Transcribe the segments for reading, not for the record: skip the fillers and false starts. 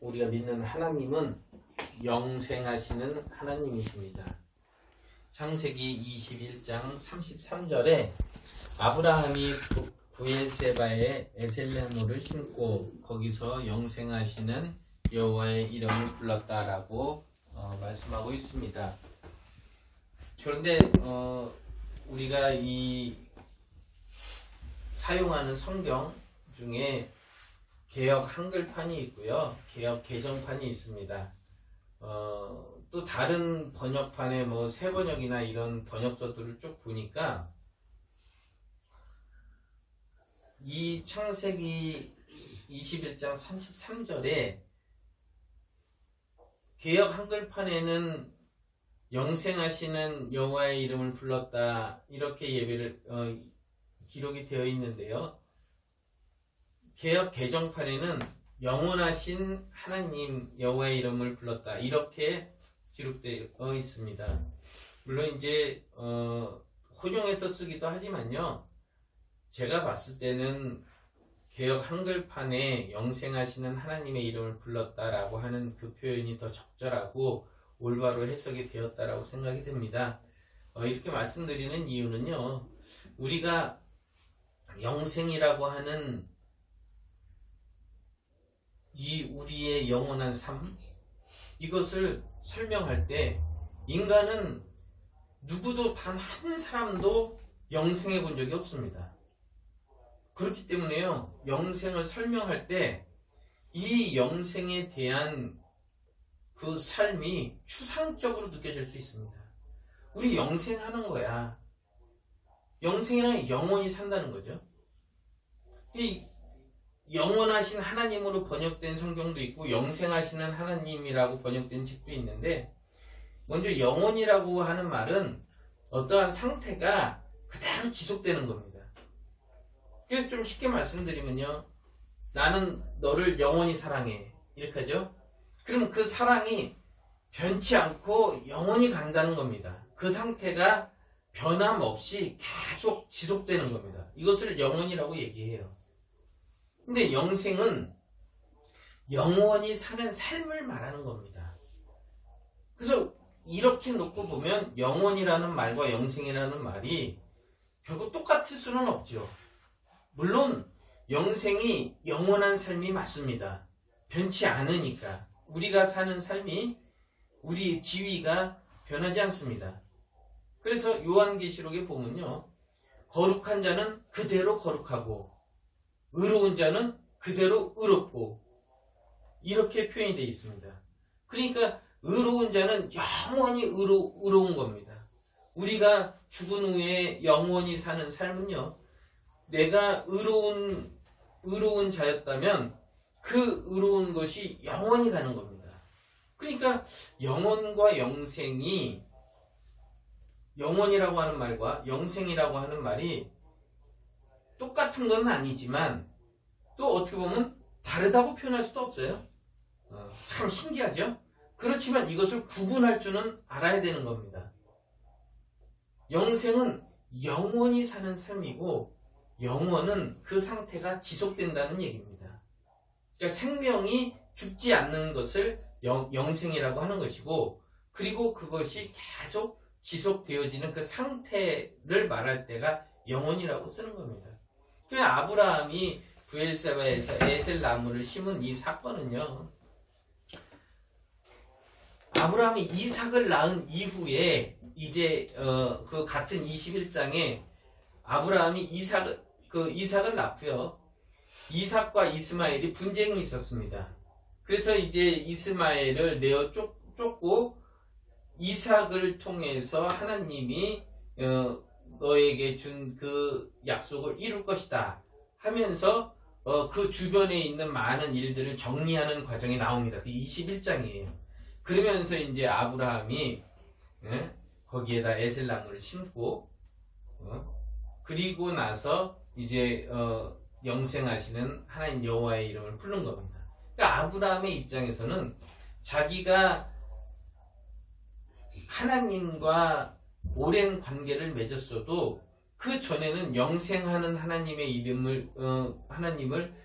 우리가 믿는 하나님은 영생하시는 하나님이십니다. 창세기 21장 33절에 아브라함이 부엘세바에 에셀나무를 심고 거기서 영생하시는 여호와의 이름을 불렀다라고 말씀하고 있습니다. 그런데 우리가 이 사용하는 성경 중에 개역 한글판이 있고요, 개역 개정판이 있습니다. 또 다른 번역판에 새 번역이나 이런 번역서들을 쭉 보니까 이 창세기 21장 33절에 개역 한글판에는 영생하시는 여호와의 이름을 불렀다 이렇게 기록이 되어 있는데요, 개역 개정판에는 영원하신 하나님 여호와의 이름을 불렀다 이렇게 기록되어 있습니다. 물론 이제 혼용해서 쓰기도 하지만요, 제가 봤을 때는 개역 한글판에 영생하시는 하나님의 이름을 불렀다라고 하는 그 표현이 더 적절하고 올바로 해석이 되었다라고 생각이 됩니다. 이렇게 말씀드리는 이유는요, 우리가 영생이라고 하는 이 우리의 영원한 삶, 이것을 설명할 때 인간은 누구도 단 한 사람도 영생해 본 적이 없습니다. 그렇기 때문에요, 영생을 설명할 때 이 영생에 대한 그 삶이 추상적으로 느껴질 수 있습니다. 우리 영생하는 거야. 영생이란 영원히 산다는 거죠. 이 영원하신 하나님으로 번역된 성경도 있고 영생하시는 하나님이라고 번역된 책도 있는데, 먼저 영원이라고 하는 말은 어떠한 상태가 그대로 지속되는 겁니다. 그래서 좀 쉽게 말씀드리면요, 나는 너를 영원히 사랑해 이렇게 하죠. 그럼 그 사랑이 변치 않고 영원히 간다는 겁니다. 그 상태가 변함없이 계속 지속되는 겁니다. 이것을 영원이라고 얘기해요. 근데 영생은 영원히 사는 삶을 말하는 겁니다. 그래서 이렇게 놓고 보면 영원이라는 말과 영생이라는 말이 결국 똑같을 수는 없죠. 물론 영생이 영원한 삶이 맞습니다. 변치 않으니까. 우리가 사는 삶이, 우리 지위가 변하지 않습니다. 그래서 요한계시록에 보면요, 거룩한 자는 그대로 거룩하고 의로운 자는 그대로 의롭고 이렇게 표현이 되어 있습니다. 그러니까 의로운 자는 영원히 의로운 겁니다. 우리가 죽은 후에 영원히 사는 삶은요, 내가 의로운 자였다면 그 의로운 것이 영원히 가는 겁니다. 그러니까 영원과 영생이, 영원이라고 하는 말과 영생이라고 하는 말이 똑같은 건 아니지만 또 어떻게 보면 다르다고 표현할 수도 없어요. 참 신기하죠? 그렇지만 이것을 구분할 줄은 알아야 되는 겁니다. 영생은 영원히 사는 삶이고 영원은 그 상태가 지속된다는 얘기입니다. 그러니까 생명이 죽지 않는 것을 영생이라고 하는 것이고, 그리고 그것이 계속 지속되어지는 그 상태를 말할 때가 영원이라고 쓰는 겁니다. 아브라함이 부엘세바에서 에셀나무를 심은 이 사건은요, 아브라함이 이삭을 낳은 이후에 이제 그 같은 21장에 아브라함이 이삭을 낳고요, 이삭과 이스마엘이 분쟁이 있었습니다. 그래서 이제 이스마엘을 내어 쫓고 이삭을 통해서 하나님이 너에게 준 그 약속을 이룰 것이다 하면서 그 주변에 있는 많은 일들을 정리하는 과정이 나옵니다. 그 21장이에요. 그러면서 이제 아브라함이 거기에다 에셀나무를 심고 그리고 나서 이제 영생하시는 하나님 여호와의 이름을 부른 겁니다. 그러니까 아브라함의 입장에서는 자기가 하나님과 오랜 관계를 맺었어도 그 전에는 영생하는 하나님의 이름을 하나님을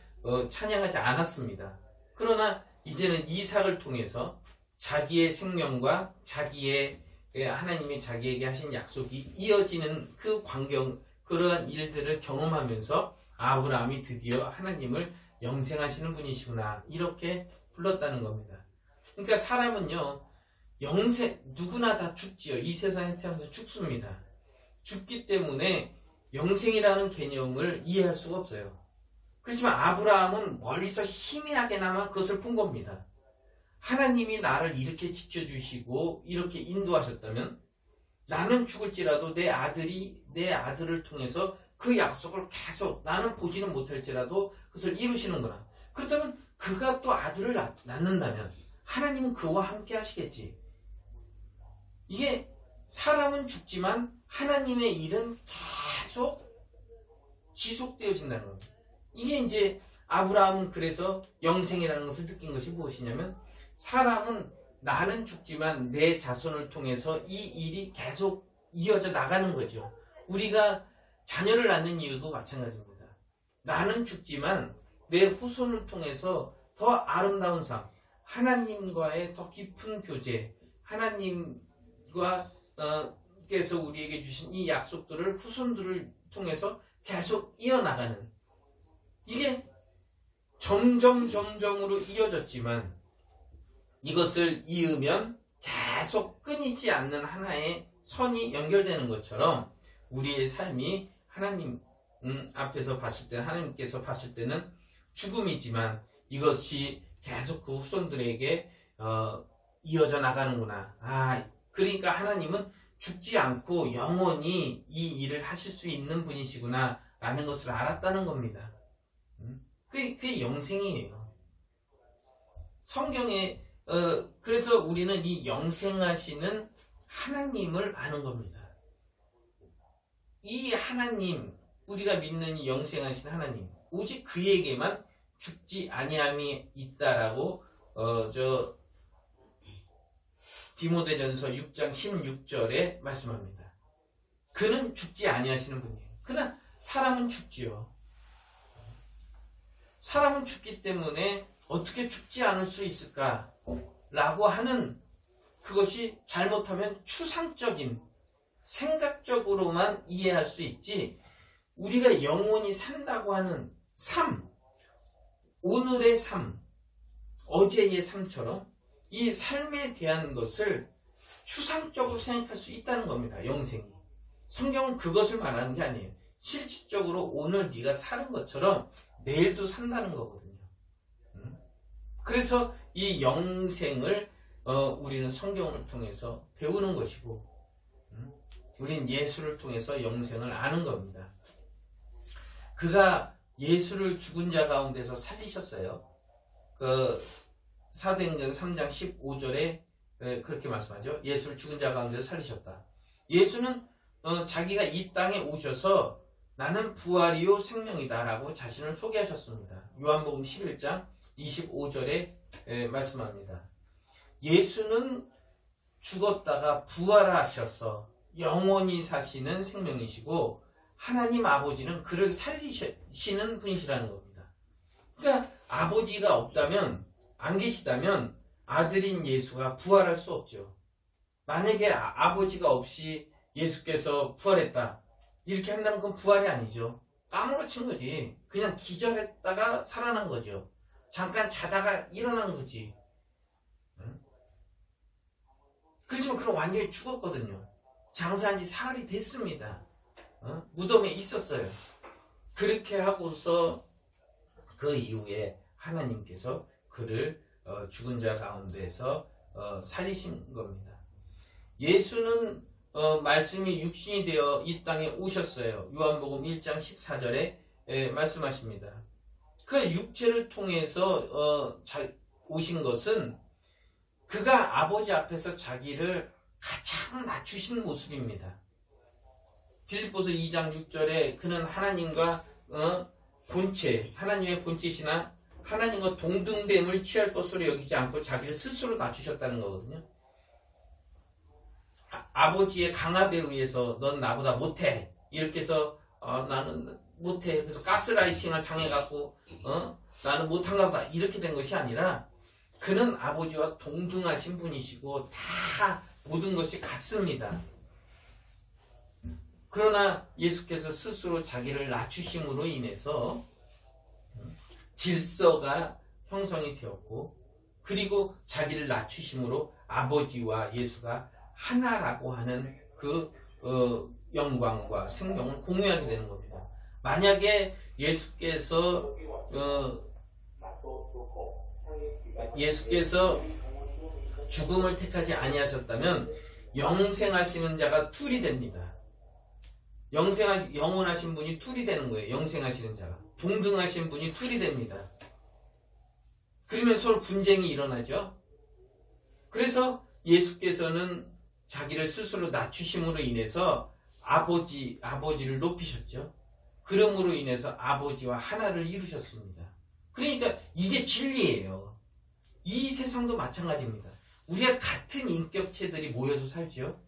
찬양하지 않았습니다. 그러나 이제는 이삭을 통해서 자기의 생명과 자기의 하나님이 자기에게 하신 약속이 이어지는 그 광경, 그러한 일들을 경험하면서 아브라함이 드디어 하나님을 영생하시는 분이시구나, 이렇게 불렀다는 겁니다. 그러니까 사람은요, 누구나 다 죽지요. 이 세상에 태어나서 죽습니다. 죽기 때문에 영생이라는 개념을 이해할 수가 없어요. 그렇지만 아브라함은 멀리서 희미하게나마 그것을 본 겁니다. 하나님이 나를 이렇게 지켜주시고 이렇게 인도하셨다면 나는 죽을지라도 내 아들을 통해서 그 약속을 계속 나는 보지는 못할지라도 그것을 이루시는구나. 그렇다면 그가 또 아들을 낳는다면 하나님은 그와 함께 하시겠지. 이게 사람은 죽지만 하나님의 일은 계속 지속되어진다는 겁니다. 이게 이제 아브라함은 그래서 영생이라는 것을 느낀 것이 무엇이냐면, 사람은 나는 죽지만 내 자손을 통해서 이 일이 계속 이어져 나가는 거죠. 우리가 자녀를 낳는 이유도 마찬가지입니다. 나는 죽지만 내 후손을 통해서 더 아름다운 삶, 하나님과의 더 깊은 교제, 하나님과 께서 우리에게 주신 이 약속들을 후손들을 통해서 계속 이어나가는, 이게 점점으로 이어졌지만 이것을 이으면 계속 끊이지 않는 하나의 선이 연결되는 것처럼 우리의 삶이 하나님 앞에서 봤을 때, 하나님께서 봤을 때는 죽음이지만 이것이 계속 그 후손들에게 이어져 나가는구나. 그러니까 하나님은 죽지 않고 영원히 이 일을 하실 수 있는 분이시구나 라는 것을 알았다는 겁니다. 그게 영생이에요. 성경에 그래서 우리는 이 영생하시는 하나님을 아는 겁니다. 이 하나님, 우리가 믿는 이 영생하신 하나님, 오직 그에게만 죽지 아니함이 있다라고 디모데전서 6장 16절에 말씀합니다. 그는 죽지 아니하시는 분이에요. 그러나 사람은 죽지요. 사람은 죽기 때문에 어떻게 죽지 않을 수 있을까라고 하는, 그것이 잘못하면 추상적인 생각적으로만 이해할 수 있지, 우리가 영원히 산다고 하는 삶, 오늘의 삶, 어제의 삶처럼 이 삶에 대한 것을 추상적으로 생각할 수 있다는 겁니다. 영생이. 성경은 그것을 말하는 게 아니에요. 실질적으로 오늘 네가 사는 것처럼 내일도 산다는 거거든요. 그래서 이 영생을 우리는 성경을 통해서 배우는 것이고, 우린 예수를 통해서 영생을 아는 겁니다. 그가 예수를 죽은 자 가운데서 살리셨어요. 사도행전 3장 15절에 그렇게 말씀하죠. 예수를 죽은 자 가운데서 살리셨다. 예수는 자기가 이 땅에 오셔서 나는 부활이요 생명이다 라고 자신을 소개하셨습니다. 요한복음 11장 25절에 말씀합니다. 예수는 죽었다가 부활하셔서 영원히 사시는 생명이시고 하나님 아버지는 그를 살리시는 분이시라는 겁니다. 그러니까 아버지가 없다면, 안 계시다면 아들인 예수가 부활할 수 없죠. 만약에 아버지가 없이 예수께서 부활했다 이렇게 한다면 그건 부활이 아니죠. 까무러친 거지. 그냥 기절했다가 살아난 거죠. 잠깐 자다가 일어난 거지. 그렇지만 그럼 완전히 죽었거든요. 장사한 지 사흘이 됐습니다. 무덤에 있었어요. 그렇게 하고서 그 이후에 하나님께서 그를 죽은 자 가운데서 살리신 겁니다. 예수는 말씀이 육신이 되어 이 땅에 오셨어요. 요한복음 1장 14절에 말씀하십니다. 그 육체를 통해서 오신 것은 그가 아버지 앞에서 자기를 가장 낮추신 모습입니다. 빌립보서 2장 6절에 그는 하나님과 본체, 하나님의 본체시나 하나님과 동등됨을 취할 것으로 여기지 않고 자기를 스스로 낮추셨다는 거거든요. 아버지의 강압에 의해서 넌 나보다 못해 이렇게 해서 나는 못해, 그래서 가스라이팅을 당해갖고 나는 못한가 보다 이렇게 된 것이 아니라 그는 아버지와 동등하신 분이시고 다 모든 것이 같습니다. 그러나 예수께서 스스로 자기를 낮추심으로 인해서 질서가 형성이 되었고, 그리고 자기를 낮추심으로 아버지와 예수가 하나라고 하는 그 영광과 생명을 공유하게 되는 겁니다. 만약에 예수께서 죽음을 택하지 아니하셨다면 영생하시는 자가 둘이 됩니다. 영원하신 분이 둘이 되는 거예요. 영생하시는 자가. 동등하신 분이 둘이 됩니다. 그러면 서로 분쟁이 일어나죠. 그래서 예수께서는 자기를 스스로 낮추심으로 인해서 아버지를 높이셨죠. 그러므로 인해서 아버지와 하나를 이루셨습니다. 그러니까 이게 진리예요. 이 세상도 마찬가지입니다. 우리가 같은 인격체들이 모여서 살죠.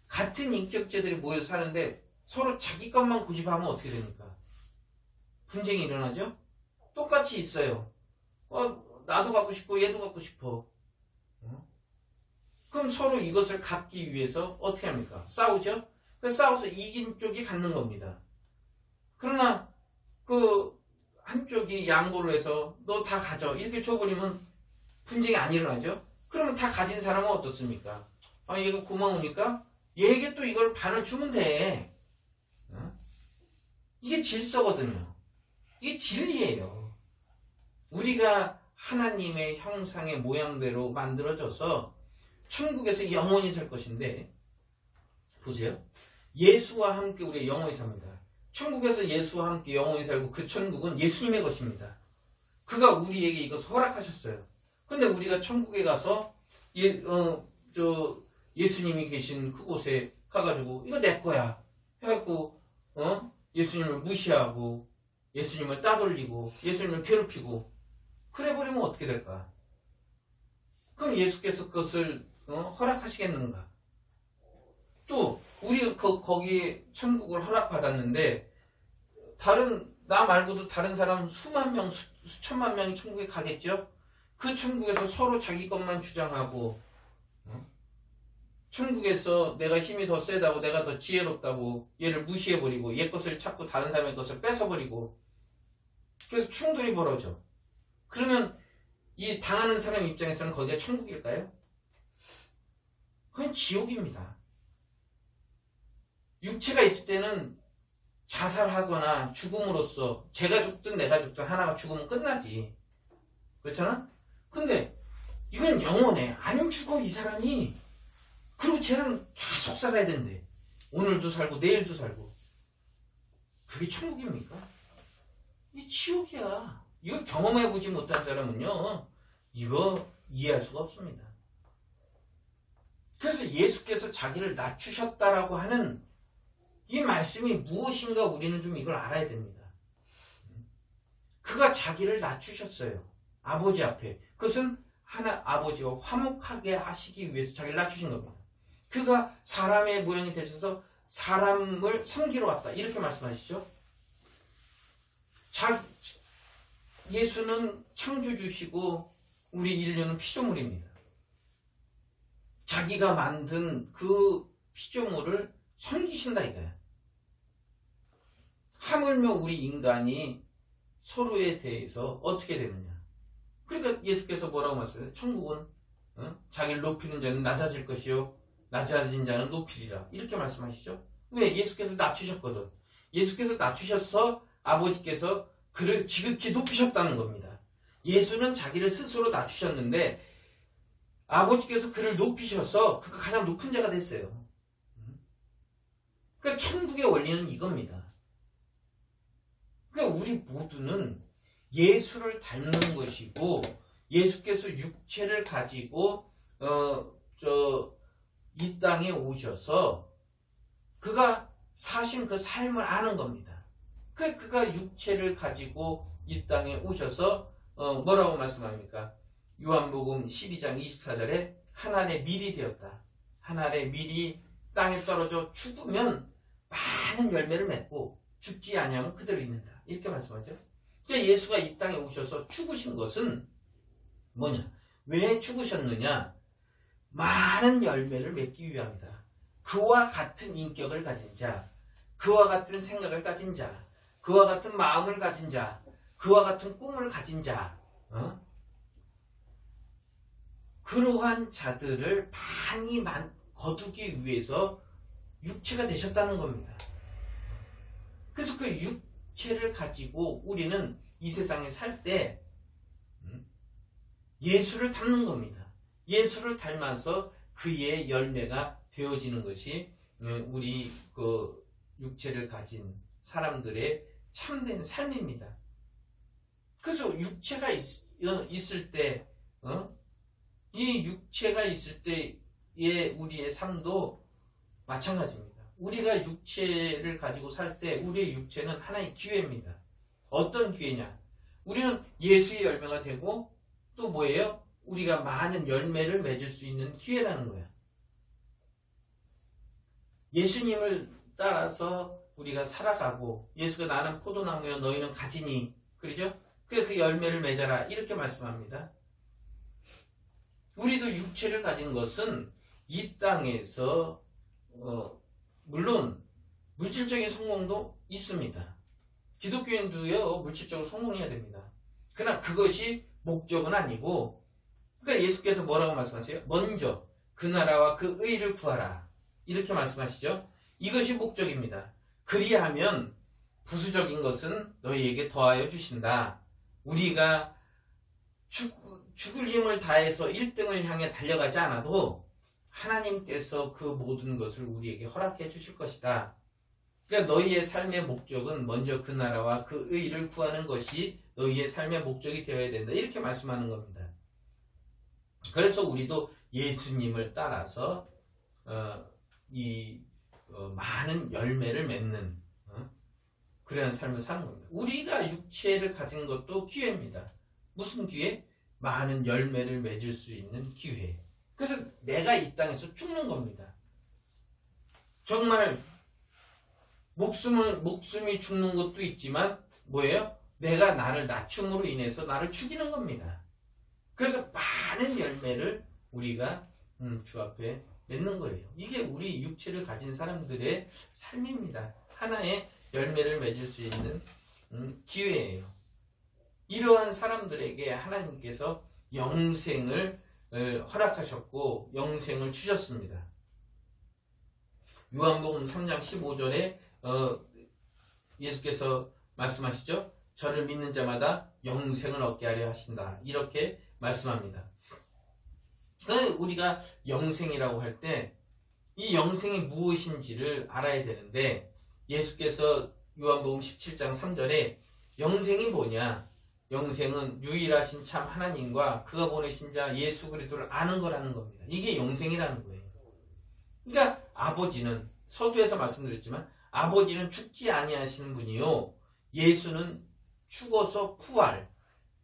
같은 인격체들이 모여서 사는데 서로 자기 것만 고집하면 어떻게 됩니까? 분쟁이 일어나죠? 똑같이 있어요. 나도 갖고 싶고 얘도 갖고 싶어. 그럼 서로 이것을 갖기 위해서 어떻게 합니까? 싸우죠? 싸워서 이긴 쪽이 갖는 겁니다. 그러나 그 한쪽이 양보를 해서 너 다 가져 이렇게 줘버리면 분쟁이 안 일어나죠? 그러면 다 가진 사람은 어떻습니까? 얘가 고마우니까 얘에게 또 이걸 반을 주면 돼. 이게 질서거든요. 이게 진리예요. 우리가 하나님의 형상의 모양대로 만들어져서 천국에서 영원히 살 것인데, 보세요. 예수와 함께 우리가 영원히 삽니다. 천국에서 예수와 함께 영원히 살고 그 천국은 예수님의 것입니다. 그가 우리에게 이것을 허락하셨어요. 근데 우리가 천국에 가서 예수님이 계신 그곳에 가가지고 이거 내 거야 해갖고 예수님을 무시하고 예수님을 따돌리고 예수님을 괴롭히고 그래버리면 어떻게 될까? 그럼 예수께서 그것을 허락하시겠는가? 또 우리가 거기에 천국을 허락받았는데 나 말고도 다른 사람 수만 명, 수천만 명이 천국에 가겠죠? 그 천국에서 서로 자기 것만 주장하고 천국에서 내가 힘이 더 세다고 내가 더 지혜롭다고 얘를 무시해버리고 얘 것을 찾고 다른 사람의 것을 뺏어버리고 그래서 충돌이 벌어져. 그러면 이 당하는 사람 입장에서는 거기가 천국일까요? 그건 지옥입니다. 육체가 있을 때는 자살하거나 죽음으로써 제가 죽든 내가 죽든 하나가 죽으면 끝나지. 그렇잖아? 근데 이건 영원해. 안 죽어 이 사람이. 그리고 쟤는 계속 살아야 된대. 오늘도 살고 내일도 살고. 그게 천국입니까? 이게 지옥이야. 이걸 경험해보지 못한 사람은요, 이거 이해할 수가 없습니다. 그래서 예수께서 자기를 낮추셨다라고 하는 이 말씀이 무엇인가 우리는 좀 이걸 알아야 됩니다. 그가 자기를 낮추셨어요. 아버지 앞에. 그것은 아버지와 화목하게 하시기 위해서 자기를 낮추신 겁니다. 그가 사람의 모양이 되셔서 사람을 섬기러 왔다. 이렇게 말씀하시죠. 예수는 창조주시고 우리 인류는 피조물입니다. 자기가 만든 그 피조물을 섬기신다 이거야. 하물며 우리 인간이 서로에 대해서 어떻게 되느냐. 그러니까 예수께서 뭐라고 말씀하세요? 천국은 자기를 높이는 자는 낮아질 것이요 낮아진 자는 높이리라. 이렇게 말씀하시죠. 왜? 예수께서 낮추셨거든. 예수께서 낮추셔서 아버지께서 그를 지극히 높이셨다는 겁니다. 예수는 자기를 스스로 낮추셨는데 아버지께서 그를 높이셔서 그가 가장 높은 자가 됐어요. 그러니까 천국의 원리는 이겁니다. 그러니까 우리 모두는 예수를 닮는 것이고 예수께서 육체를 가지고 이 땅에 오셔서 그가 사신 그 삶을 아는 겁니다. 그가 육체를 가지고 이 땅에 오셔서 뭐라고 말씀합니까? 요한복음 12장 24절에 하나님의 밀이 되었다. 하나님의 밀이 땅에 떨어져 죽으면 많은 열매를 맺고 죽지 아니하면 그대로 있는다. 이렇게 말씀하죠. 그러니까 예수가 이 땅에 오셔서 죽으신 것은 뭐냐? 왜 죽으셨느냐? 많은 열매를 맺기 위함이다. 그와 같은 인격을 가진 자, 그와 같은 생각을 가진 자, 그와 같은 마음을 가진 자, 그와 같은 꿈을 가진 자, 그러한 자들을 많이 거두기 위해서 육체가 되셨다는 겁니다. 그래서 그 육체를 가지고 우리는 이 세상에 살 때 예수를 닮는 겁니다. 예수를 닮아서 그의 열매가 되어지는 것이 우리 그 육체를 가진 사람들의 참된 삶입니다. 그래서 육체가 있을 때, 이 육체가 있을 때의 우리의 삶도 마찬가지입니다. 우리가 육체를 가지고 살 때 우리의 육체는 하나의 기회입니다. 어떤 기회냐? 우리는 예수의 열매가 되고 또 뭐예요? 우리가 많은 열매를 맺을 수 있는 기회라는 거예요. 예수님을 따라서 우리가 살아가고 예수가 나는 포도나무여 너희는 가지니 그러죠? 그 열매를 맺어라 이렇게 말씀합니다. 우리도 육체를 가진 것은 이 땅에서 물론 물질적인 성공도 있습니다. 기독교인도요 물질적으로 성공해야 됩니다. 그러나 그것이 목적은 아니고 그러니까 예수께서 뭐라고 말씀하세요? 먼저 그 나라와 그 의를 구하라 이렇게 말씀하시죠. 이것이 목적입니다. 그리하면 부수적인 것은 너희에게 더하여 주신다. 우리가 죽을 힘을 다해서 1등을 향해 달려가지 않아도 하나님께서 그 모든 것을 우리에게 허락해 주실 것이다. 그러니까 너희의 삶의 목적은 먼저 그 나라와 그 의를 구하는 것이 너희의 삶의 목적이 되어야 된다. 이렇게 말씀하는 겁니다. 그래서 우리도 예수님을 따라서 많은 열매를 맺는 그러한 삶을 사는 겁니다. 우리가 육체를 가진 것도 기회입니다. 무슨 기회? 많은 열매를 맺을 수 있는 기회. 그래서 내가 이 땅에서 죽는 겁니다. 정말 목숨이 죽는 것도 있지만 뭐예요? 내가 나를 낮춤으로 인해서 나를 죽이는 겁니다. 그래서 많은 열매를 우리가 주 앞에 맺는 거예요. 이게 우리 육체를 가진 사람들의 삶입니다. 하나의 열매를 맺을 수 있는 기회예요. 이러한 사람들에게 하나님께서 영생을 허락하셨고 영생을 주셨습니다. 요한복음 3장 15절에 예수께서 말씀하시죠. 저를 믿는 자마다 영생을 얻게 하려 하신다. 이렇게 말씀합니다. 우리가 영생이라고 할 때 이 영생이 무엇인지를 알아야 되는데 예수께서 요한복음 17장 3절에 영생이 뭐냐? 영생은 유일하신 참 하나님과 그가 보내신 자 예수 그리스도를 아는 거라는 겁니다. 이게 영생이라는 거예요. 그러니까 아버지는 서두에서 말씀드렸지만 아버지는 죽지 아니하시는 분이요. 예수는 죽어서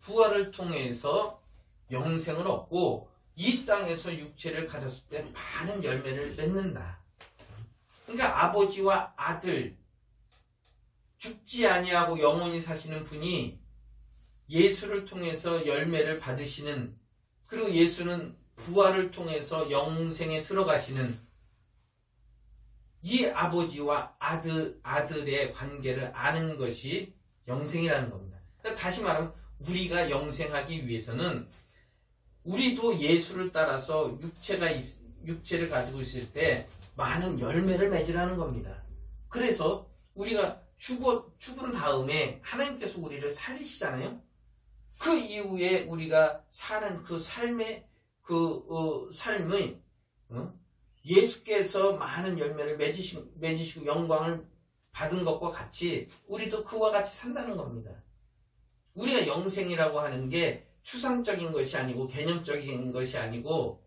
부활을 통해서 영생을 얻고 이 땅에서 육체를 가졌을 때 많은 열매를 맺는다. 그러니까 아버지와 아들 죽지 아니하고 영원히 사시는 분이 예수를 통해서 열매를 받으시는 그리고 예수는 부활을 통해서 영생에 들어가시는 이 아버지와 아들의 관계를 아는 것이 영생이라는 겁니다. 그러니까 다시 말하면 우리가 영생하기 위해서는 우리도 예수를 따라서 육체를 가지고 있을 때 많은 열매를 맺으라는 겁니다. 그래서 우리가 죽은 다음에 하나님께서 우리를 살리시잖아요. 그 이후에 우리가 사는 그 삶의 삶의 예수께서 많은 열매를 맺으시고 영광을 받은 것과 같이 우리도 그와 같이 산다는 겁니다. 우리가 영생이라고 하는 게 추상적인 것이 아니고 개념적인 것이 아니고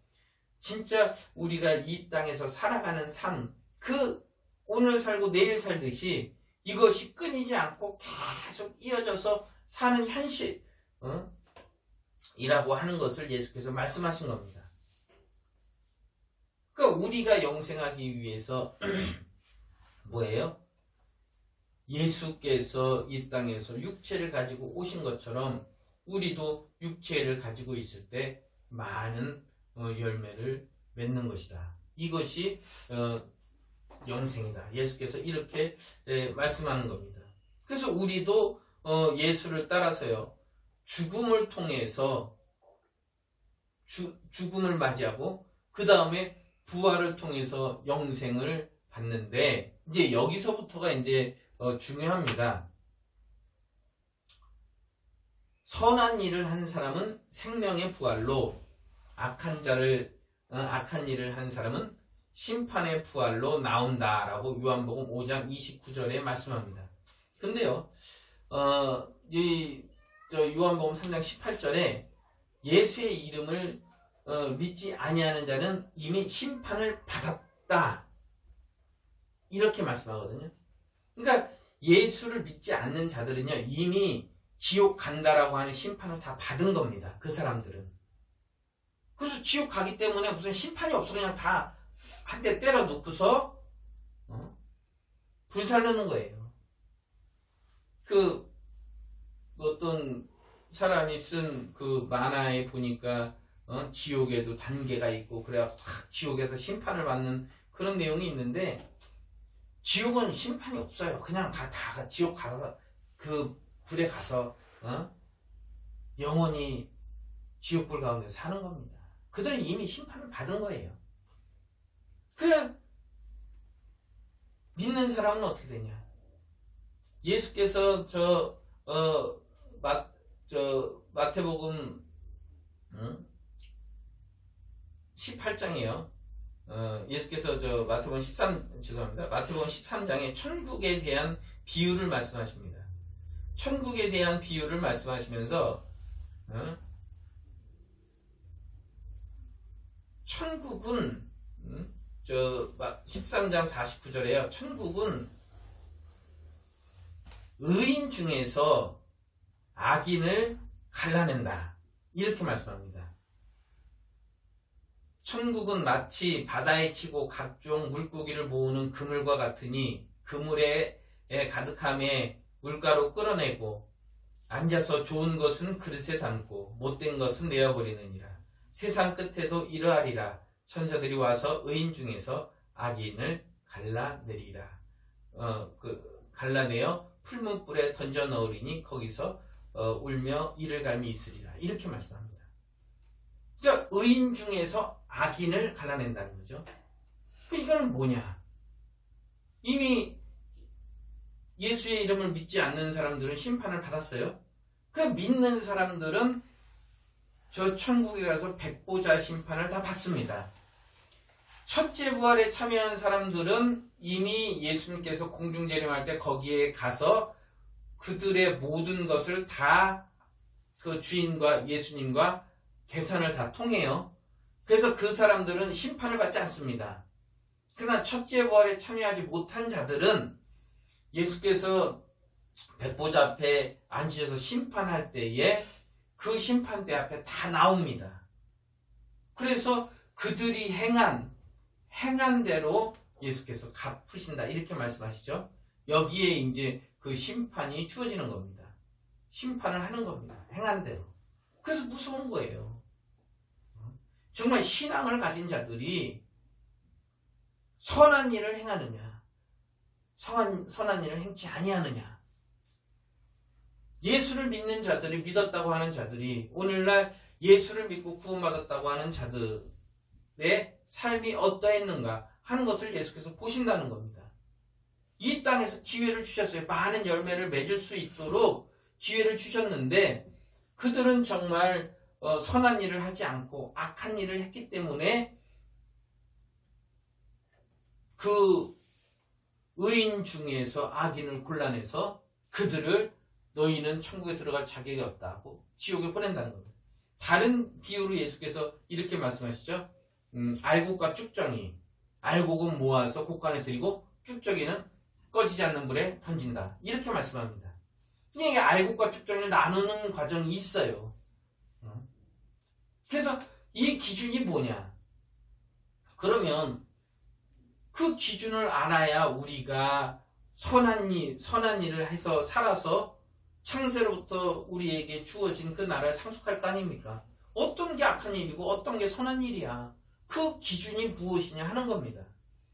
진짜 우리가 이 땅에서 살아가는 삶, 오늘 살고 내일 살듯이 이것이 끊이지 않고 계속 이어져서 사는 현실 이라고 하는 것을 예수께서 말씀하신 겁니다. 그러니까 우리가 영생하기 위해서 뭐예요? 예수께서 이 땅에서 육체를 가지고 오신 것처럼 우리도 육체를 가지고 있을 때 많은 열매를 맺는 것이다. 이것이 영생이다. 예수께서 이렇게 말씀하는 겁니다. 그래서 우리도 예수를 따라서요, 죽음을 통해서 죽음을 맞이하고 그 다음에 부활을 통해서 영생을 받는데, 이제 여기서부터가 이제 중요합니다. 선한 일을 한 사람은 생명의 부활로, 악한 일을 한 사람은 심판의 부활로 나온다라고 요한복음 5장 29절에 말씀합니다. 근데요, 요한복음 3장 18절에 예수의 이름을 믿지 아니하는 자는 이미 심판을 받았다, 이렇게 말씀하거든요. 그러니까 예수를 믿지 않는 자들은요, 이미 지옥 간다라고 하는 심판을 다 받은 겁니다. 그 사람들은. 그래서 지옥 가기 때문에 무슨 심판이 없어, 그냥 다 한 대 때려 놓고서 불살르는 거예요. 그 어떤 사람이 쓴 그 만화에 보니까 지옥에도 단계가 있고 그래야 지옥에서 심판을 받는 그런 내용이 있는데, 지옥은 심판이 없어요. 그냥 다 지옥 가서 그 불에 가서 영원히 지옥불 가운데 사는 겁니다. 그들은 이미 심판을 받은 거예요. 그래, 믿는 사람은 어떻게 되냐? 예수께서 마태복음 18장이에요. 예수께서 마태복음 13장에 천국에 대한 비유를 말씀하십니다. 천국에 대한 비유를 말씀하시면서 천국은 13장 49절에요. 천국은 의인 중에서 악인을 갈라낸다, 이렇게 말씀합니다. 천국은 마치 바다에 치고 각종 물고기를 모으는 그물과 같으니 그물에 가득함에 물가로 끌어내고 앉아서 좋은 것은 그릇에 담고 못된 것은 내어버리느니라. 세상 끝에도 이러하리라. 천사들이 와서 의인 중에서 악인을 갈라내리라. 갈라내어 풀문불에 던져 넣으리니 거기서 울며 이를 갈미 있으리라. 이렇게 말씀합니다. 그러니까 의인 중에서 악인을 갈라낸다는 거죠. 이거는 뭐냐? 이미 예수의 이름을 믿지 않는 사람들은 심판을 받았어요. 그 믿는 사람들은 저 천국에 가서 백보자 심판을 다 받습니다. 첫째 부활에 참여한 사람들은 이미 예수님께서 공중재림할 때 거기에 가서 그들의 모든 것을 다 그 주인과 예수님과 계산을 다 통해요. 그래서 그 사람들은 심판을 받지 않습니다. 그러나 첫째 부활에 참여하지 못한 자들은 예수께서 백보자 앞에 앉으셔서 심판할 때에 그 심판대 앞에 다 나옵니다. 그래서 그들이 행한 대로 예수께서 갚으신다, 이렇게 말씀하시죠. 여기에 이제 그 심판이 주어지는 겁니다. 심판을 하는 겁니다. 행한 대로. 그래서 무서운 거예요. 정말 신앙을 가진 자들이 선한 일을 행하느냐, 선한 일을 행치 아니하느냐. 예수를 믿는 자들이, 믿었다고 하는 자들이, 오늘날 예수를 믿고 구원받았다고 하는 자들의 삶이 어떠했는가 하는 것을 예수께서 보신다는 겁니다. 이 땅에서 기회를 주셨어요. 많은 열매를 맺을 수 있도록 기회를 주셨는데 그들은 정말 선한 일을 하지 않고 악한 일을 했기 때문에 그 의인 중에서 악인을 골라내서 그들을 너희는 천국에 들어갈 자격이 없다고 지옥에 보낸다는 겁니다. 다른 비유로 예수께서 이렇게 말씀하시죠. 알곡과 쭉정이, 알곡은 모아서 곡간에 들이고 쭉정이는 꺼지지 않는 불에 던진다, 이렇게 말씀합니다. 이게 알곡과 쭉정이를 나누는 과정이 있어요. 그래서 이 기준이 뭐냐? 그러면 그 기준을 알아야 우리가 선한 일을 해서 살아서 창세로부터 우리에게 주어진 그 나라를 상속할 거 아닙니까? 어떤 게 악한 일이고 어떤 게 선한 일이야. 그 기준이 무엇이냐 하는 겁니다.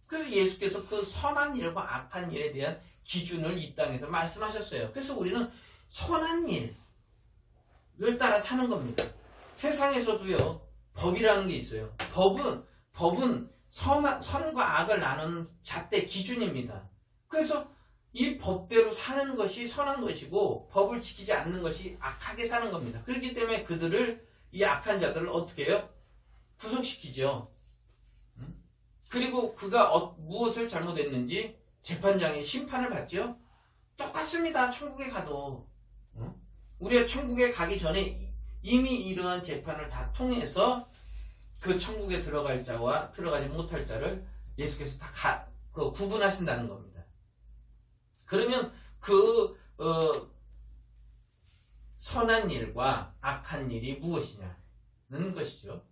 그래서 예수께서 그 선한 일과 악한 일에 대한 기준을 이 땅에서 말씀하셨어요. 그래서 우리는 선한 일을 따라 사는 겁니다. 세상에서도요, 법이라는 게 있어요. 법은 선과 악을 나누는 잣대 기준입니다. 그래서 이 법대로 사는 것이 선한 것이고 법을 지키지 않는 것이 악하게 사는 겁니다. 그렇기 때문에 그들을, 이 악한 자들을 어떻게 해요? 구속시키죠. 그리고 그가 무엇을 잘못했는지 재판장의 심판을 받죠. 똑같습니다. 천국에 가도. 우리가 천국에 가기 전에 이미 이러한 재판을 다 통해서 그 천국에 들어갈 자와 들어가지 못할 자를 예수께서 다 구분하신다는 겁니다. 그러면 선한 일과 악한 일이 무엇이냐는 것이죠.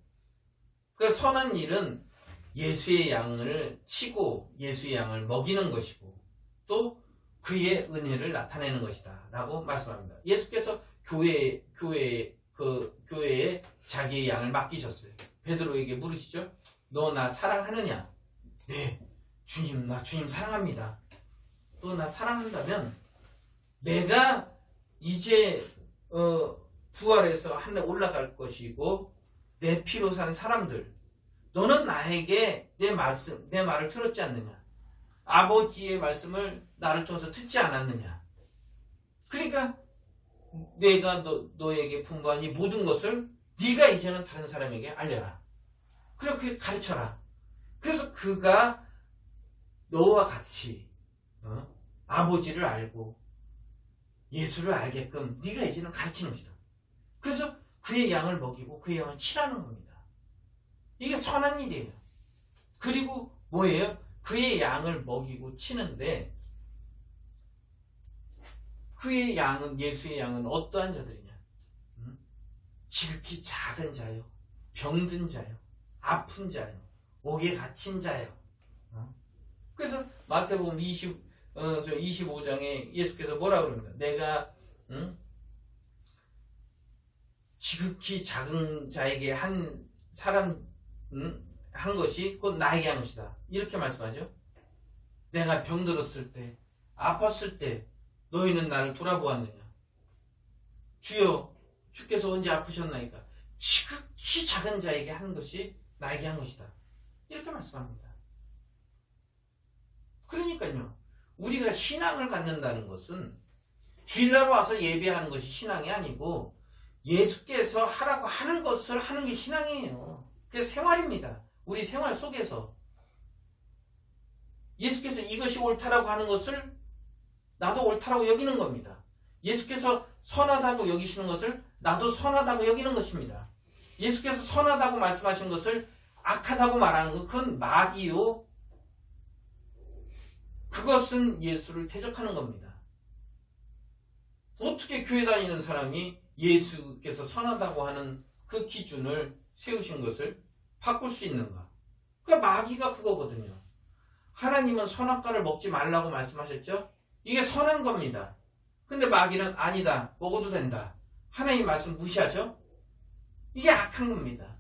그 선한 일은 예수의 양을 치고 예수의 양을 먹이는 것이고 또 그의 은혜를 나타내는 것이다 라고 말씀합니다. 예수께서 교회에 자기의 양을 맡기셨어요. 베드로에게 물으시죠. 너 나 사랑하느냐? 네, 주님, 나 주님 사랑합니다. 또 나 사랑한다면 내가 이제 부활해서 하늘에 올라갈 것이고 내 피로 산 사람들, 너는 나에게 내 말을 들었지 않느냐? 아버지의 말씀을 나를 통해서 듣지 않았느냐? 그러니까 내가 너에게 분부한 이 모든 것을 네가 이제는 다른 사람에게 알려라. 그렇게 가르쳐라. 그래서 그가 너와 같이 아버지를 알고 예수를 알게끔 네가 이제는 가르치는 것이다. 그래서 그의 양을 먹이고 그의 양을 치라는 겁니다. 이게 선한 일이에요. 그리고 뭐예요? 그의 양을 먹이고 치는데 그의 양은, 예수의 양은 어떠한 자들이냐? 지극히 작은 자요, 병든 자요, 아픈 자요, 옥에 갇힌 자요. 그래서 마태복음 25장에 예수께서 뭐라고 그럽니까? 내가 지극히 작은 자에게 한 사람 한 것이 곧 나에게 한 것이다. 이렇게 말씀하죠. 내가 병들었을 때, 아팠을 때 너희는 나를 돌아보았느냐? 주여, 주께서 언제 아프셨나이까? 지극히 작은 자에게 한 것이 나에게 한 것이다. 이렇게 말씀합니다. 그러니까요, 우리가 신앙을 갖는다는 것은 주일날 와서 예배하는 것이 신앙이 아니고 예수께서 하라고 하는 것을 하는 게 신앙이에요. 그게 생활입니다. 우리 생활 속에서 예수께서 이것이 옳다라고 하는 것을 나도 옳다라고 여기는 겁니다. 예수께서 선하다고 여기시는 것을 나도 선하다고 여기는 것입니다. 예수께서 선하다고 말씀하신 것을 악하다고 말하는 것, 그건 마귀요. 그것은 예수를 대적하는 겁니다. 어떻게 교회 다니는 사람이 예수께서 선하다고 하는 그 기준을 세우신 것을 바꿀 수 있는가? 그러니까 마귀가 그거거든요. 하나님은 선악과를 먹지 말라고 말씀하셨죠? 이게 선한 겁니다. 근데 마귀는 아니다, 먹어도 된다. 하나님 말씀 무시하죠? 이게 악한 겁니다.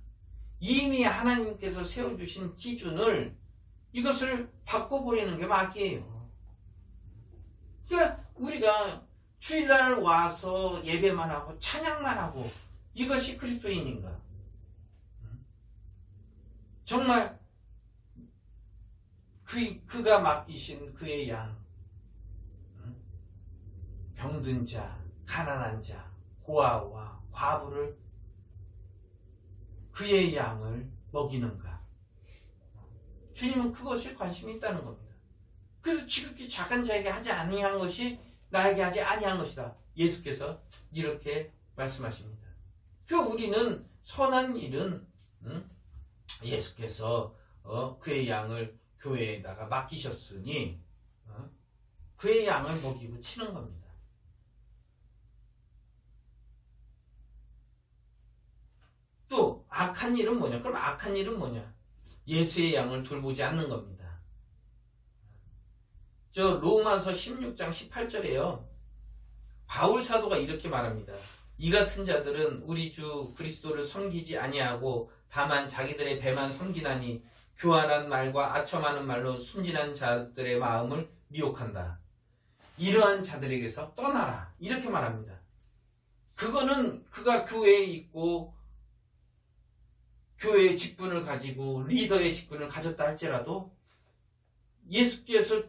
이미 하나님께서 세워주신 기준을, 이것을 바꿔버리는 게 마귀예요. 그러니까 우리가 주일날 와서 예배만 하고 찬양만 하고 이것이 그리스도인인가? 정말 그가 맡기신 그의 양, 병든 자, 가난한 자, 고아와 과부를, 그의 양을 먹이는가? 주님은 그것에 관심이 있다는 겁니다. 그래서 지극히 작은 자에게 하지 아니한 것이 나에게 하지 아니한 것이다. 예수께서 이렇게 말씀하십니다. 그러니까 우리는 선한 일은 예수께서 그의 양을 교회에다가 맡기셨으니 그의 양을 먹이고 치는 겁니다. 또 악한 일은 뭐냐? 그럼 악한 일은 뭐냐? 예수의 양을 돌보지 않는 겁니다. 저 로마서 16장 18절에요. 바울 사도가 이렇게 말합니다. 이 같은 자들은 우리 주 그리스도를 섬기지 아니하고 다만 자기들의 배만 섬기나니 교활한 말과 아첨하는 말로 순진한 자들의 마음을 미혹한다. 이러한 자들에게서 떠나라. 이렇게 말합니다. 그거는 그가 교회에 있고 교회의 직분을 가지고 리더의 직분을 가졌다 할지라도 예수께서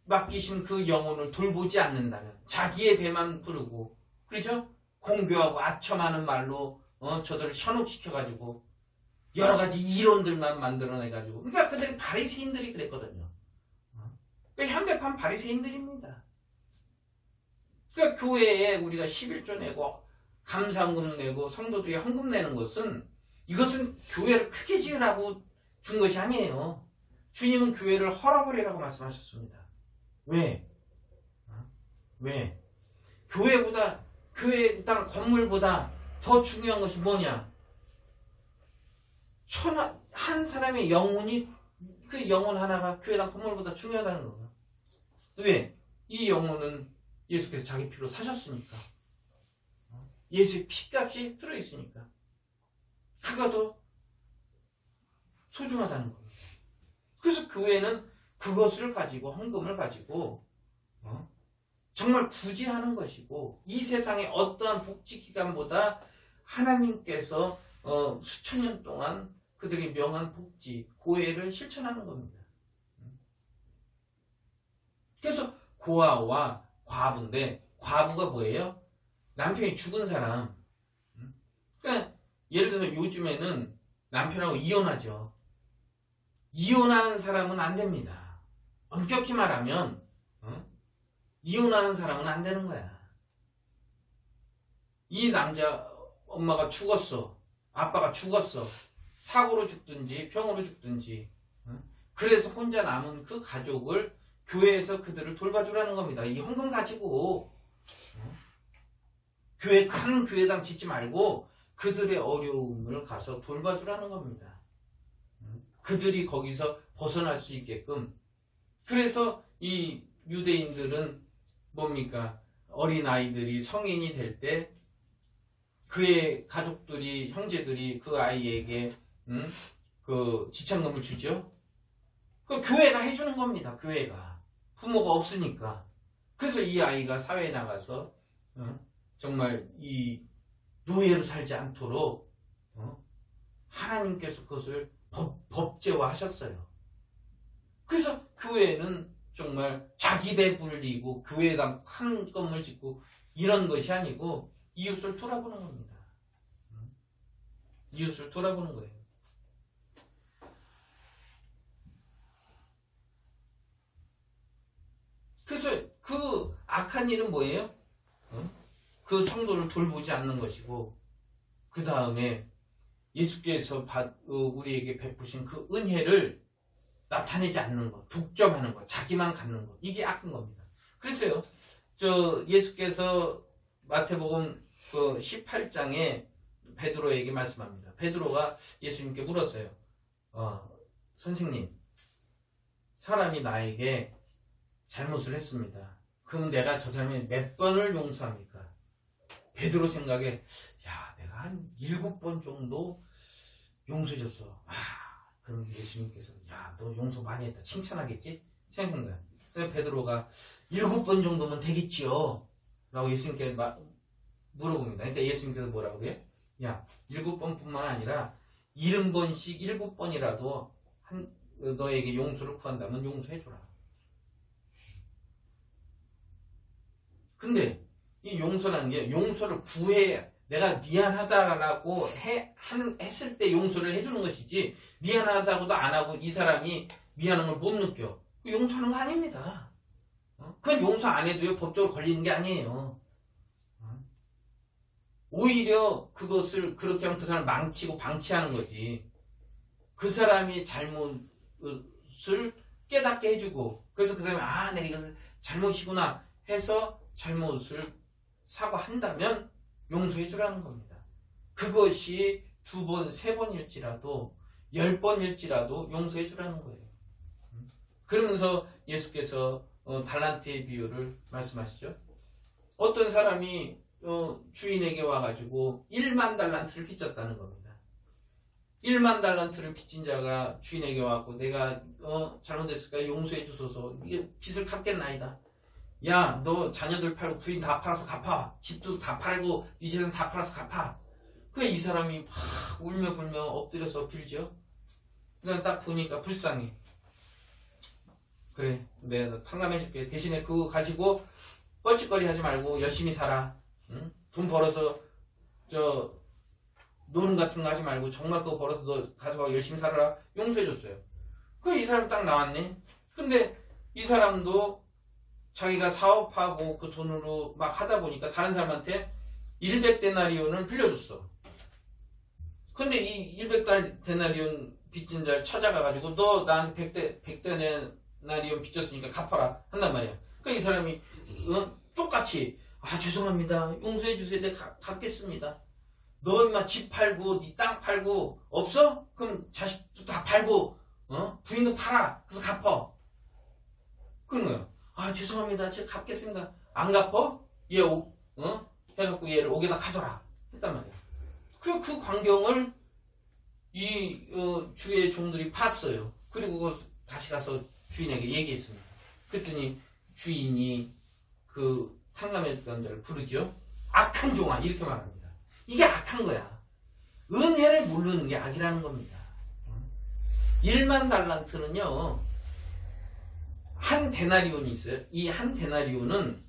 맡기신 그 영혼을 돌보지 않는다면 자기의 배만 부르고 그렇죠? 공교하고 아첨하는 말로 저들을 현혹시켜가지고 여러 가지 이론들만 만들어내가지고 그러니까 그들이 바리새인들이 그랬거든요. 그러니까 현대판 바리새인들입니다. 그러니까 교회에 우리가 11조 내고 감사헌금 내고 성도들이 헌금 내는 것은 이것은 교회를 크게 지으라고 준 것이 아니에요. 주님은 교회를 헐어버리라고 말씀하셨습니다. 왜? 왜? 교회보다 교회 땅 건물보다 더 중요한 것이 뭐냐? 한 사람의 영혼이 그 영혼 하나가 교회당 건물보다 중요하다는 거예요. 왜? 이 영혼은 예수께서 자기 피로 사셨으니까. 예수의 피값이 들어있으니까. 그가 더 소중하다는 겁니다. 그래서 교회는 그것을 가지고 헌금을 가지고 정말 구제하는 것이고 이 세상의 어떠한 복지기관보다 하나님께서 수천 년 동안 그들이 명한 복지, 고해를 실천하는 겁니다. 그래서 고아와 과부인데 과부가 뭐예요? 남편이 죽은 사람. 그러니까 예를 들면 요즘에는 남편하고 이혼하죠. 이혼하는 사람은 안 됩니다. 엄격히 말하면 이혼하는 사람은 안 되는 거야. 이 남자 엄마가 죽었어. 아빠가 죽었어. 사고로 죽든지 병으로 죽든지. 그래서 혼자 남은 그 가족을 교회에서 그들을 돌봐주라는 겁니다. 이 헌금 가지고 큰 교회당 짓지 말고 그들의 어려움을 가서 돌봐주라는 겁니다. 그들이 거기서 벗어날 수 있게끔. 그래서 이 유대인들은 뭡니까? 어린아이들이 성인이 될 때 그의 가족들이 형제들이 그 아이에게 그 지참금을 주죠. 그 교회가 해주는 겁니다. 교회가 부모가 없으니까. 그래서 이 아이가 사회에 나가서 정말 이 노예로 살지 않도록 하나님께서 그것을 법제화하셨어요. 그래서 교회는 정말 자기 배 불리고 교회당 큰 건물 짓고 이런 것이 아니고 이웃을 돌아보는 겁니다. 이웃을 돌아보는 거예요. 그래서 그 악한 일은 뭐예요? 그 성도를 돌보지 않는 것이고 그 다음에 예수께서 우리에게 베푸신 그 은혜를 나타내지 않는 것, 독점하는 것, 자기만 갖는 것, 이게 악한 겁니다. 그래서요, 예수께서 마태복음 그 18장에 베드로에게 말씀합니다. 베드로가 예수님께 물었어요. 선생님, 사람이 나에게 잘못을 했습니다. 그럼 내가 저 사람이 몇 번을 용서합니까? 베드로 생각에, 야, 내가 한 7번 정도 용서해줬어. 그럼 예수님께서 야, 너 용서 많이 했다. 칭찬하겠지? 생각한 거야. 그래서 베드로가 7번 정도면 되겠지요. 라고 예수님께 물어봅니다. 그러니까 예수님께서 뭐라고 그래요? 야, 7번뿐만 아니라 70번씩 7번이라도 너에게 용서를 구한다면 용서해줘라. 근데 이 용서라는 게 용서를 내가 미안하다라고 했을 때 용서를 해주는 것이지 미안하다고도 안 하고 이 사람이 미안한 걸 못 느껴. 용서하는 거 아닙니다. 그건 용서 안 해도요 법적으로 걸리는 게 아니에요. 오히려 그것을 그렇게 하면 그 사람을 망치고 방치하는 거지. 그 사람이 잘못을 깨닫게 해주고 그래서 그 사람이 내가 이것은 잘못이구나 해서 잘못을 사과한다면 용서해주라는 겁니다. 그것이 2번, 3번일지라도 10번일지라도 용서해주라는 거예요. 그러면서 예수께서 달란트의 비유를 말씀하시죠. 어떤 사람이 주인에게 와가지고 1만 달란트를 빚졌다는 겁니다. 1만 달란트를 빚진 자가 주인에게 와갖고 내가 잘못했을까 용서해 주소서. 이게 빚을 갚겠나이다. 야, 너 자녀들 팔고 부인 다 팔아서 갚아. 집도 다 팔고 네 재산 다 팔아서 갚아. 그래 이 사람이 막 울며 불며 엎드려서 빌죠. 그냥 딱 보니까 불쌍해. 그래, 내가 탕감해줄게. 대신에 그거 가지고 뻘짓거리 하지 말고 열심히 살아. 응? 돈 벌어서 노름 같은 거 하지 말고 정말 그거 벌어서 너 가져와 열심히 살아라. 용서해줬어요. 그래 이 사람 딱 나왔네. 근데 이 사람도 자기가 사업하고 그 돈으로 막 하다 보니까 다른 사람한테 100데나리온을 빌려줬어. 근데 이 100데나리온 빚진 자를 찾아가가지고 너 나한테 100데나리온 빚졌으니까 갚아라 한단 말이야. 그러니까 이 사람이 똑같이 죄송합니다. 용서해주세요. 내가 갚겠습니다. 너 인마 집 팔고 네 땅 팔고 없어? 그럼 자식도 다 팔고 부인도 팔아. 그래서 갚어. 그런 거예요. 죄송합니다. 제가 갚겠습니다. 안 갚어? 얘 해갖고 얘를 옥에다 가둬라 했단 말이야. 그 광경을 이 주의 종들이 봤어요. 그리고 다시 가서 주인에게 얘기했습니다. 그랬더니 주인이 그 탕감했던 자를 부르죠. 악한 종아 이렇게 말합니다. 이게 악한 거야. 은혜를 모르는 게 악이라는 겁니다. 1만 달란트는요. 한 데나리온이 있어요. 이 한 데나리온은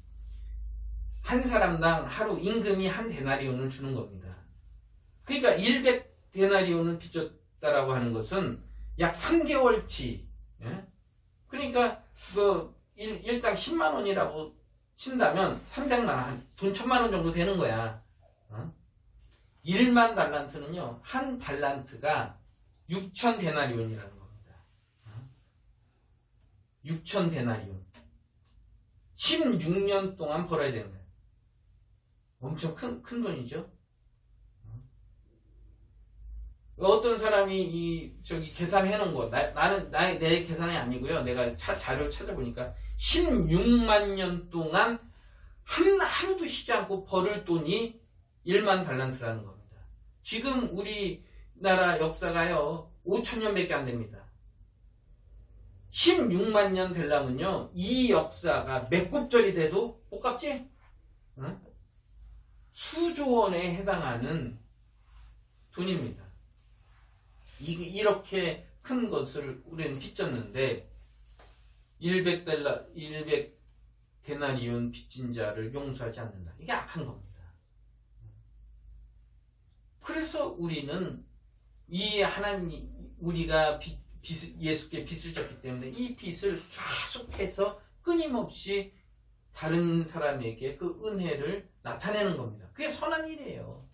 한 사람당 하루 임금이 한 데나리온을 주는 겁니다. 그러니까 100데나리온을 빚졌다라고 하는 것은 약 3개월치. 예? 그러니까 일당 10만 원이라고 친다면 300만 원, 돈 1000만 원 정도 되는 거야. 1만 달란트는요. 한 달란트가 6천 데나리온이라는 겁니다. 6천 데나리온. 16년 동안 벌어야 되는 거예요. 엄청 큰 돈이죠. 어떤 사람이 계산해 놓은 거, 내 계산이 아니고요. 내가 자료를 찾아보니까 16만 년 동안 하루도 쉬지 않고 벌을 돈이 1만 달란트라는 겁니다. 지금 우리나라 역사가요, 5천년밖에 안 됩니다. 16만 년 되려면요, 이 역사가 몇 곱절이 돼도 못 갚지? 응? 수조 원에 해당하는 돈입니다. 이렇게 큰 것을 우리는 빚졌는데 100데나리온 빚진 자를 용서하지 않는다. 이게 악한 겁니다. 그래서 우리는 이 하나님, 우리가 예수께 빚을 졌기 때문에 이 빚을 계속해서 끊임없이 다른 사람에게 그 은혜를 나타내는 겁니다. 그게 선한 일이에요.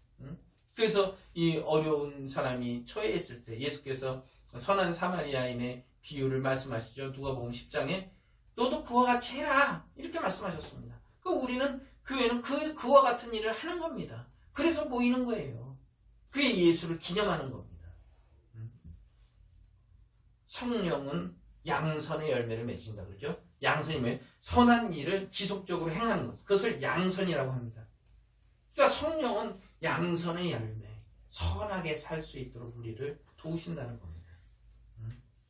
그래서 이 어려운 사람이 처해있을 때 예수께서 선한 사마리아인의 비유를 말씀하시죠. 누가복음 10장에 너도 그와 같이 해라 이렇게 말씀하셨습니다. 우리는 교회는 그와 같은 일을 하는 겁니다. 그래서 모이는 거예요. 그게 예수를 기념하는 겁니다. 성령은 양선의 열매를 맺힌다 그러죠. 양선이면 선한 일을 지속적으로 행하는 것. 그것을 양선이라고 합니다. 그러니까 성령은 양선의 열매, 선하게 살 수 있도록 우리를 도우신다는 겁니다.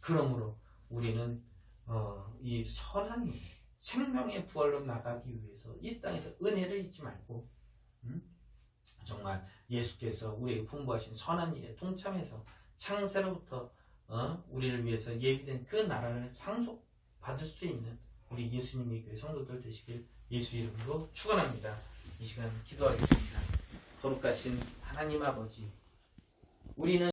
그러므로 우리는 이 선한 일, 생명의 부활로 나가기 위해서 이 땅에서 은혜를 잊지 말고 정말 예수께서 우리에게 풍부하신 선한 일에 동참해서 창세로부터 우리를 위해서 예비된 그 나라를 상속받을 수 있는 우리 예수님의 교회 성도들 되시길 예수 이름으로 축원합니다. 이 시간 기도하겠습니다. 거룩하신 하나님 아버지, 우리는